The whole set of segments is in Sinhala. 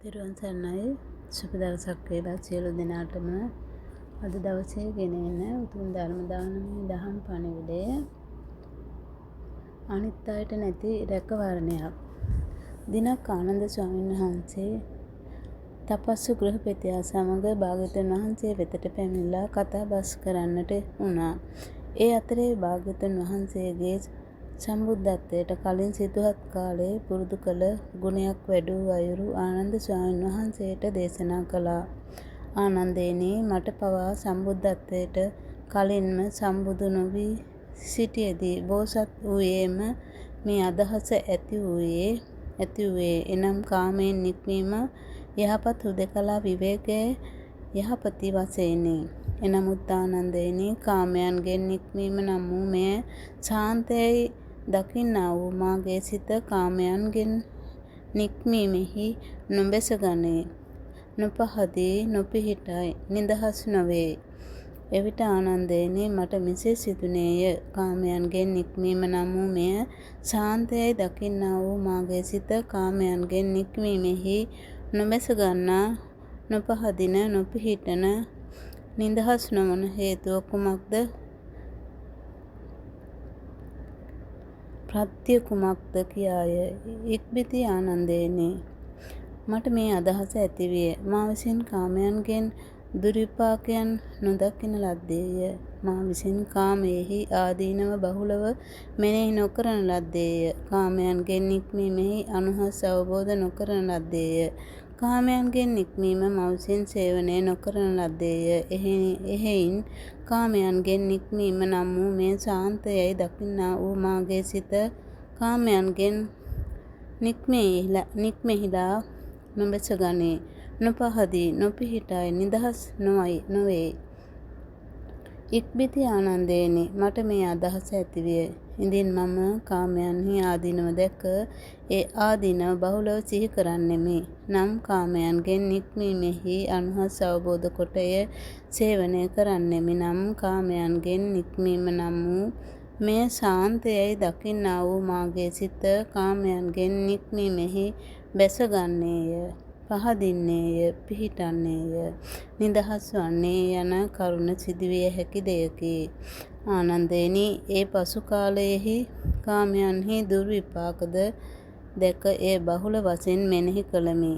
තෙරුවන් සරණයි. සුබ දවසක් වේවා සියලු දෙනාටම. අද දවසේ ගෙන එන උතුම් ධර්ම දානමය දහම් පණිවිඩය අනිත් අයට නැති රැකවරණයක්. දිනක් ආනන්ද ස්වාමීන් වහන්සේ තපස්සු ගෘහපතියා සමග භාග්‍යවතුන් වහන්සේ වෙතට පැමිණලා කතා බස් කරන්නට වුණා. ඒ අතරේ භාග්‍යවතුන් වහන්සේගේ සම්බුද්ධත්වයට කලින් සිදුහත් කාලයේ පුරුදු කළ ගුණයක් වැඩූ අයුරු ආනන්ද ස්වාමීන් වහන්සේට දේශනා කළා. ආනන්දේනි, මට පවා සම්බුද්ධත්වයට කලින්ම සම්බුදු නොවී සිටියේදී බෝසත් වූයේම මේ අදහස ඇති වූයේ එනම් කාමයෙන් නික්මීම යහපත් හුදෙකලා විවේකයේ යහපති වශයෙනි. එනමුත් ආනන්දේනි, කාමයන්ගෙන් නික්මීම නම් වූ මෙය ශාන්තයයි දකින්නා වූ මාගේ සිත කාමයන්ගෙන් නික්මීමෙහි නොබැස ගනී. නොපහදී නොපිහිටයි, නිදහස් නොවේ. එවිට ආනන්දේනි, මට මෙසේ සිතුනේය. කාමයන්ගෙන් නික්මීම නම් වූ මෙය ශාන්තයයි දකින්නා වූ මාගේ සිත කාමයන්ගෙන් නික්මීමෙහි නොබැස ගන්නා, නොපහදින, නොපිහිටන, නිදහස් නොවන හේතුව කුමක්ද? ප්‍රත්‍ය කුමක්ද කියාය. ඉක්බිති ආනන්දේනි, මට මේ අදහස ඇතිවිය. මා විසින් කාමයන්ගෙන් දුර්විපාකයන් නොදකින ලද්දේය. මා විසින් කාමයෙහි ආදීනව බහුලව මෙනෙහි නොකරන ලද්දේය. කාමයන්ගෙන් නික්මීමෙහි අනුහස් අවබෝධ නොකරන ලද්දේය. කාමයන්ගෙන් නික්මීම මා විසින් සේවනය නොකරන ලද්දේය. එහෙයින් කාමයන්ගෙන් නික්මීම නම් වූ මේ ශාන්තයයි දකින්නා වූ මාගේ සිත කාමයන්ගෙන් නික්මෙහිලා නොබැස ගනී. නොපහදී, නොපිහිටයි, නිදහස් නොවේ. ඉක්බිති ආනන්දේනි, මට මේ අදහස ඇතිවිය. ඉදින් මම කාමයන්හි ආදීනව දැක ඒ ආදීනව බහුලව සිහි කරන්නෙමි. නම් කාමයන්ගෙන් නික්මීමෙහි අනුහස් අවබෝධ කොට එය සේවනය කරන්නෙමි. නම් කාමයන්ගෙන් නික්මීම නම් වූ මෙය ශාන්තයයි දකින්නා වූ මාගේ සිත කාමයන්ගෙන් නික්මීමෙහි බැස ගන්නේය, පහදින්නේය, පිහිටන්නේය, නිදහස් වන්නේ යන කරුණ සිදුවිය හැකි දෙයකි. ආනන්දේනි, ඒ පසු කාලයෙහි කාමයන්හි දුර්විපාකද දැක එය බහුල වශයෙන් මෙනෙහි කළෙමි.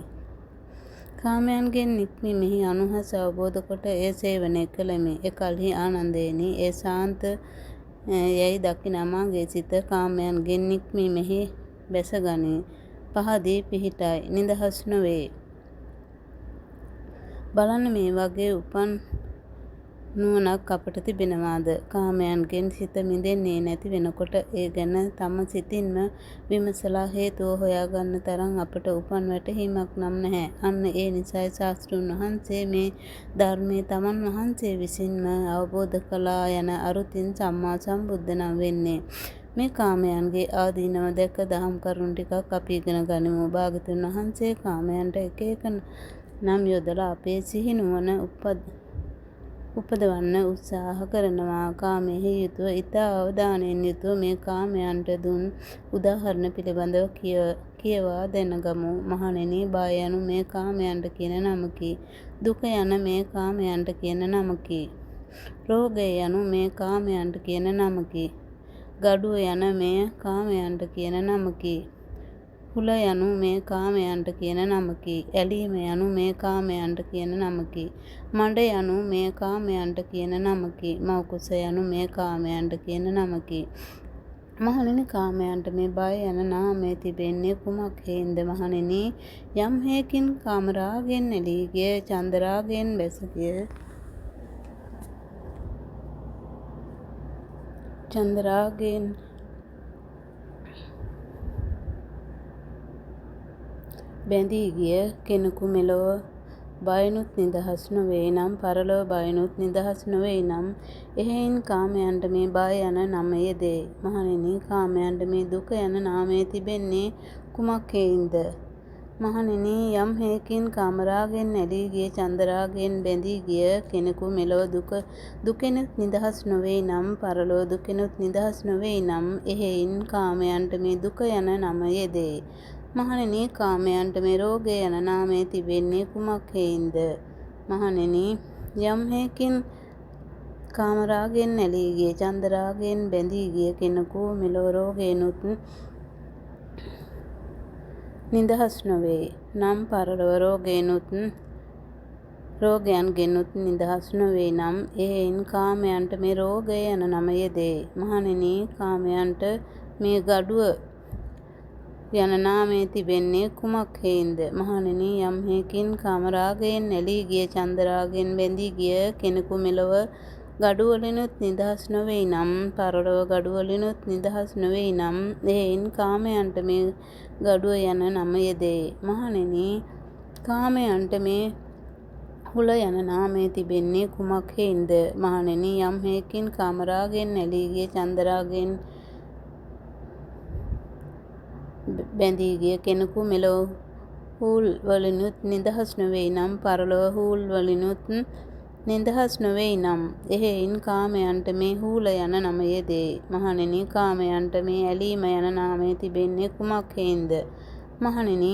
කාමයන්ගෙන් නික්මීමෙහි අනුහස් අවබෝධ කොට එය සේවනය කළෙමි. එකල්හි ආනන්දේනි, ඒ ශාන්ත යැයි දකිනා මාගේ සිත කාමයන්ගෙන් නික්මීමෙහි බැස ගනී, පහදී, පිහිටයි, නිදහස් නොවේ. බලන්න, මේ වගේ උපන් නුවණක් අපට තිබෙනවාද? කාමයන්ගෙන් සිත මිදෙන්නේ නැති වෙනකොට ඒ ගැන තම සිතින්ම විමසලා හේතුව හොයාගන්න තරම් අපට උපන් වැටහීමක් නම් නැහැ. අන්න ඒ නිසයි ශාස්තෘන් වහන්සේ මේ ධර්මය තමන් වහන්සේ විසින්ම අවබෝධ කළා යන අරුතින් සම්මා සම්බුද්ධ නම් වෙන්නේ. මේ කාමයන්ගේ ආදීනව දැක දහම් කරුණු ටිකක් අපි ඉගෙන ගනිමු. භාග්‍යවතුන් වහන්සේ කාමයන්ට එක එක නම් යොදලා අපේ සිහි නුවණ උපදවන්න උත්සාහ කරනවා. කාමයෙහි යුතුව ඉතා අවධානයෙන් යුතුව මේ කාමයන්ට දුන් උදාහරණ පිළිබඳව කියවා දැනගමු. මහණෙනි, බය යනු මේ කාමයන්ට කියන නමකි. දුක යන මේ කාමයන්ට කියන නමකි. රෝගය යනු මේ කාමයන්ට කියන නමකි. ගඩුව යන මේ කාමයන්ට කියන නමකි. හුල යනු මේ කාමයන්ට කියන නමකි. ඇලීම යනු මේ කාමයන්ට කියන නමකි. මඩ යනු මේ කාමයන්ට කියන නමකි. මව්කුස යනු මේ කාමයන්ට කියන නමකි. මහණෙනි, කාමයන්ට මේ බය යන නාමය තිබෙන්නේ කුමක් හේන්ද? මහණෙනි, යම් හේකින් කාමරාගයෙන් ඇලී ගිය, චන්දරාගයෙන් බැස ගිය, චන්දරාගයෙන් බැඳී ගිය කෙනෙකු මෙලොව බයනුත් නිදහස් නොවේ නම්, පරලොව බයනුත් නිදහස් නොවේ නම්, එහෙයින් කාමයන්ට මේ බය යන නම යෙදේ. මහණෙනි, කාමයන්ට මේ දුක යන නාමය තිබෙන්නේ කුමක් හේයින්ද? මහණෙනි, යම් හේකින් කාමරාගයෙන් ඇලී ගිය, චන්දරාගයෙන් බැඳී ගිය කෙනෙකු මෙලොව දුකෙනුත් නිදහස් නොවේ නම්, පරලොව දුකෙනුත් නිදහස් නොවේ නම්, එහෙයින් කාමයන්ට මේ දුක යන නම යෙදේ. මහණෙනි කාමයන්ට මේ රෝගය යන නාමය තිබෙන්නේ කුමක් හේයින්ද? මහණෙනි යම් හේකින් කාමරාගයෙන් ඇලී ගිය චන්දරාගයෙන් බැඳී ගිය කෙනෙකු මෙලොව රෝගයෙනුත් නිදහස් නොවේ. නම් පරලොව රෝගයන්ගෙනුත් නිදහස් නොවේ නම් එහෙයින් කාමයන්ට මේ රෝගය යන නම යෙදේ. මහණෙනි කාමයන්ට මේ ගඩුව යන නාමය තිබෙන්නේ කුමක් හේයින්ද? මහණෙනි යම් හේකින් කාමරාගයෙන් ඇලී ගිය චන්දරාගයෙන් බැඳී ගිය කෙනෙකු මෙලොව ගඩුවලිනුත් නිදහස් නොවෙයි නම් පරලොව ගඩුවලිනුත් නිදහස් නොවෙයි නම් එහෙයින් කාමයන්ට මේ ගඩුව යන නම යෙදේ. මහණෙනි කාමයන්ට මේ හුල යන නාමය තිබෙන්නේ කුමක් හේයින්ද? මහණෙනි යම් හේකින් කාමරාගයෙන් ඇලී ගිය චන්දරාගයෙන් බැඳී ගිය කෙනෙකු මෙලොව හූල් වලිනුත් නිදහස් නොවෙයි නම් පරලොව හූල් වලිනුත් නිදහස් නොවෙයි නම් එහෙයින් කාමයන්ට මේ හූල යන නම යෙදේ. මහණෙනි කාමයන්ට මේ ඇලීම යන නාමය තිබෙන්නේ කුමක් හේයින්ද? මහණෙනි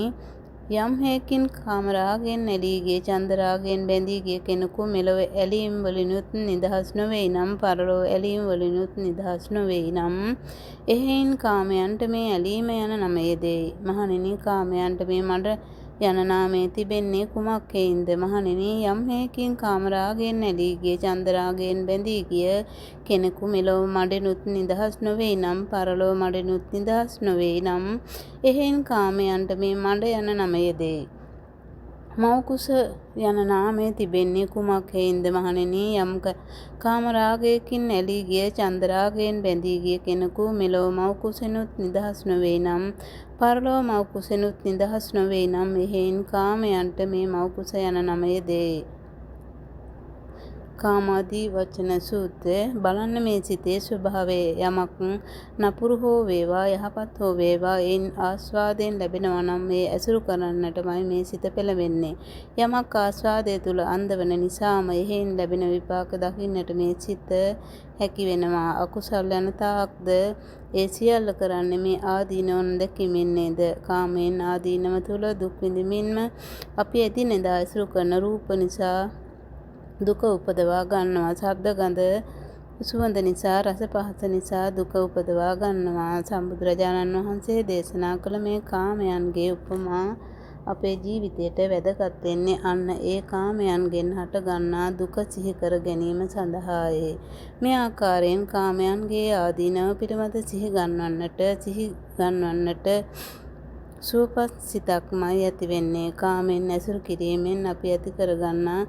යම් හේකින් කාමරාගයෙන් ඇලී ගිය චන්දරාගයෙන් බැඳී ගිය කෙනෙකු මෙලොව ඇලීම් වලිනුත් නිදහස් නොවෙයි නම් පරලොව ඇලීම් වලිනුත් නිදහස් නොවෙයි නම් එහෙයින් කාමයන්ට මේ ඇලීම යන නම යෙදේ. මහණෙනි කාමයන්ට මේ මඩ යන නාමය තිබෙන්නේ කුමක් හේයින්ද? මහණෙනි යම් හේකින් කාමරාගයෙන් ඇලී ගිය චන්දරාගයෙන් බැඳී ගිය කෙනෙකු මෙලොව මඩෙනුත් නිදහස් නොවෙයි නම් පරලොව මඩෙනුත් නිදහස් නොවෙයි නම් එහෙයින් කාමයන්ට මේ මඩ යන නම යෙදේ. මව්කුස යන නාමය තිබෙන්නේ කුමක් හේයින්ද? මහණෙනි යම් කාමරාගයකින් ඇලී ගිය චන්දරාගයෙන් බැඳී ගිය කෙනෙකු මෙලොව මව්කුසෙනුත් නිදහස් නොවෙයි නම් පරලොව මව්කුසෙනුත් නිදහස් නොවෙයි නම් එහෙයින් කාමයන්ට මේ මව්කුස යන නම යෙදේ. කාමාදී වචන සූත්‍රය. බලන්න මේ සිතේ ස්වභාවය. යමක් නපුරු හෝ වේවා යහපත් හෝ වේවා එයින් ආස්වාදයෙන් ලැබෙනවා නම් ඒ ඇසුරු කරන්නටමයි මේ සිත පෙළඹෙන්නේ. යමක් ආස්වාදය තුල අන්ධවන නිසාම එහෙයින් ලැබෙන විපාක දකින්නට මේ සිත හැකි වෙනවා. අකුසල් යන තාක්ද ඒ සියල්ල කරන්නේ මේ ආදීනව නොදැකීමෙන් නේද? කාමයෙන් ආදීනව තුල දුක් විඳින්මින්ම අපි එදිනෙදා ඇසුරු කරන රූප නිසා දුක උපදවා ගන්නවා. ශබ්ද ගන්ධ සුවඳ නිසා රස පහස නිසා දුක උපදවා ගන්නවා. සම්බුදුරජාණන් වහන්සේ දේශනා කළ මේ කාමයන්ගේ උපමා අපේ ජීවිතයට වැදගත් වෙන්නේ අන්න ඒ කාමයන්ගෙන් හට ගන්නා දුක සිහි කර ගැනීම සඳහායි. මේ ආකාරයෙන් කාමයන්ගේ ආදීනව පිළිබඳ සිහි ගන්වන්නට සුවපත් සිතක්මයි ඇති වෙන්නේ. කාමෙන් ඇසුරු කිරීමෙන් අපි ඇති කරගන්නා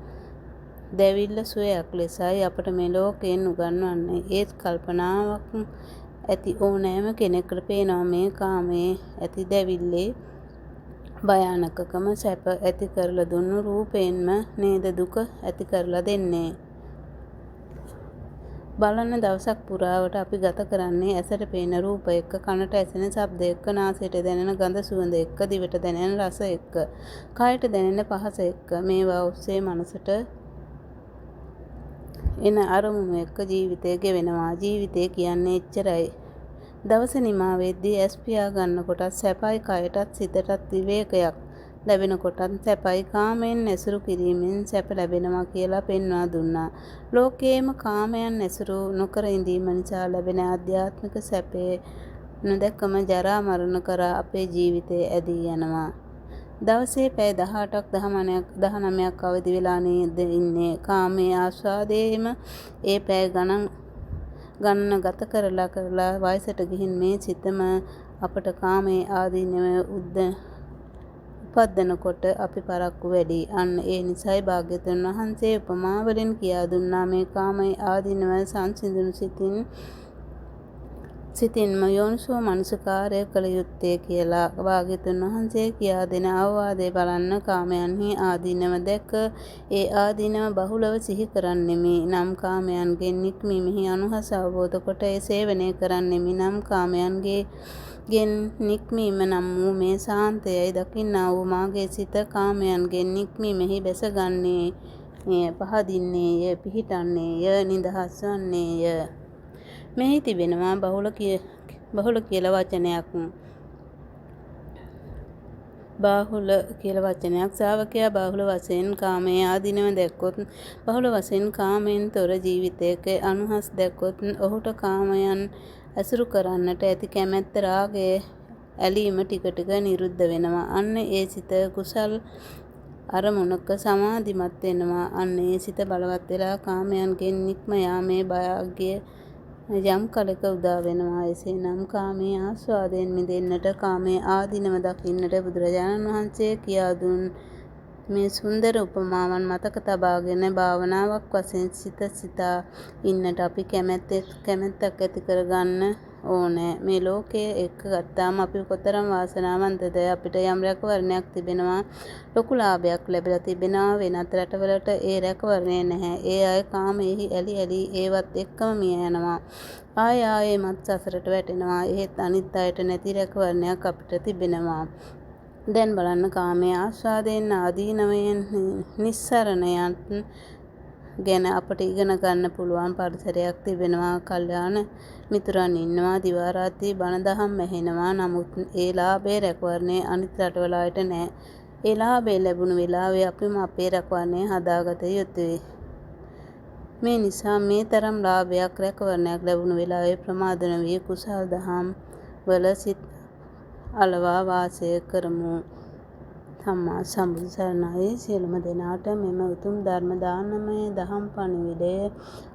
දැවිල්ල සුවයක් ලෙසයි අපට මේ ලෝකයෙන් උගන්වන්නේ. ඒත් කල්පනාවක් ඇති ඕනෑම කෙනෙකුට පේනවා මේ කාමයේ ඇති දැවිල්ලේ භයානකකම. සැප ඇති කරලා දුන්නු රූපයෙන්ම නේද දුක ඇති කරලා දෙන්නේ. බලන දවසක් පුරාවට අපි ගත කරන්නේ ඇසට පේන රූප එක්ක, කනට ඇසෙන ශබ්ද එක්ක, නාසයට දැනෙන ගඳ සුවඳ එක්ක, දිවට දැනෙන රස එක්ක, කයට දැනෙන පහස එක්ක. මේවා ඔස්සේ මනසට එන අරමුණු එක්ක ජීවිතය ගෙවෙනවා. ජීවිතය කියන්නේ එච්චරයි. දවස නිමා වෙද්දී ඇස් පියා ගන්නකොටත් සැපයි, කයටත් සිතටත් විවේකයක් ලැබෙනකොටත් සැපයි. කාමයෙන් ඇසුරු කිරීමෙන් සැප ලැබෙනවා කියලා පෙන්වා දුන්නා. ලෝකයේම කාමයන් ඇසුරු නොකර ඉඳීම නිසා ලැබෙන ආධ්‍යාත්මික සැපේ නොදැකම ජරා මරණ කරා අපේ ජීවිතය ඇදී යනවා. දවසේ පැය 18ක් 19ක් අවදි වෙලා නේද ඉන්නේ. කාමයේ ආස්වාදයේම ඒ පැය ගණන ගත කරලා වයසට ගිහින් මේ සිතම අපට කාමයේ ආදීනව උපදිනකොට අපි පරක්කු වැඩි. අන්න ඒ නිසයි භාග්‍යවතුන් වහන්සේ උපමාවලින් කියා දුන්නා මේ කාමයේ ආදීනව සංසිඳුණු සිතින්ම යෝනිසෝ මනසිකාරය කළ යුත්තේ කියලා. භාග්‍යවතුන් වහන්සේ කියා දෙන අවවාදය බලන්න. කාමයන්හි ආදීනව දැක ඒ ආදීනව බහුලව සිහි කරන්නෙමි නම් කාමයන්ගෙන් නික්මීමෙහි අනුහස අවබෝධ කොට ඒ සේවනය කරන්නෙමි නම් කාමයන්ගෙන් නික්මීම නම් වූ මේ සාන්තයයි දකින්නා වූ මාගේ සිත කාමයන්ගෙන් නික්මීමෙහි බැසගන්නේය, පහදින්නේය, පිහිටන්නේය, නිදහස් වන්නේය. මෙහි තිබෙනවා බහුල කියලා වචනයක්. බාහුල කියලා වචනයක්. ශ්‍රාවකයා බාහුල වශයෙන් කාමයේ ආදීනව දැක්කොත්, බහුල වශයෙන් කාමයෙන් තොර ජීවිතයක අනුහස් දැක්කොත් ඔහුට කාමයන් ඇසුරු කරන්නට ඇති කැමැත්ත, රාගය, ඇලීම ටික ටික නිරුද්ධ වෙනවා. අන්න ඒ සිත කුසල් අරමුණක සමාධිමත් වෙනවා. අන්න ඒ සිත බලවත් වෙලා කාමයන්ගෙන් නික්ම යාමේ භාග්‍ය යම් කලක උදා වෙනවා. එසේනම් කාමයේ ආස්වාදයෙන් මිදෙන්නට, කාමයේ ආදීනව දකින්නට බුදුරජාණන් වහන්සේ කියා දුන් මේ සුන්දර උපමාවන් මතක තබාගෙන භාවනාවක් වශයෙන් සිත සිතා ඉන්නට අපි කැමැත්තක් ඇති කරගන්න ඕනෑ. මේ ලෝකයේ එක්ක ගත්තාම අපි කොතරම් වාසනාවන්තද. අපිට යම් රැකවරණයක් තිබෙනවා, ලොකු ලාභයක් ලැබිලා තිබෙනවා. වෙනත් රටවලට ඒ රැකවරණය නැහැ. ඒ අය කාමයෙහි ඇලි ඇලි ඒවත් එක්කම මිය යනවා. ආයෙමත් සසරට වැටෙනවා. එහෙත් අනිත් අයට නැති රැකවරණයක් අපිට තිබෙනවා. දැන් බලන්න, කාමයේ ආස්වාදයෙන් ආදීනවයෙන් නිස්සරණයන් ගැන අපට ඉගෙන ගන්න පුළුවන් පරිසරයක් තිබෙනවා. කල්යාණ මිතුරන් ඉන්නවා. දිවා රාත්‍රී බණ දහම් ඇහෙනවා. නමුත් ඒ ලාභේ රැකවරණය අනිත් රටවල අයට නැහැ. ඒ ලාභේ ලැබුණු වෙලාවේ අපිම අපේ රැකවරණය හදාගත යුතුයි. මේ නිසා මේ තරම් ලාභයක් රැකවරණයක් ලැබුණු වෙලාවේ ප්‍රමාද නොවී කුසල් දහම් වල සිත අලවා වාසය කරමු. සම්මා සම්බුදු සරණයි. සියලුම දෙනාට මෙම උතුම් ධර්ම දානමය දහම් පණිවිඩය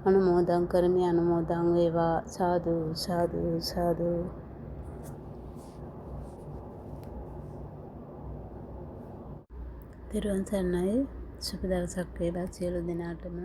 අනුමෝදන් කරමි. අනුමෝදන් වේවා. සාදු සාදු සාදු. තෙරුවන් සරණයි. සුබ දවසක් වේවා සියලු දෙනාටම.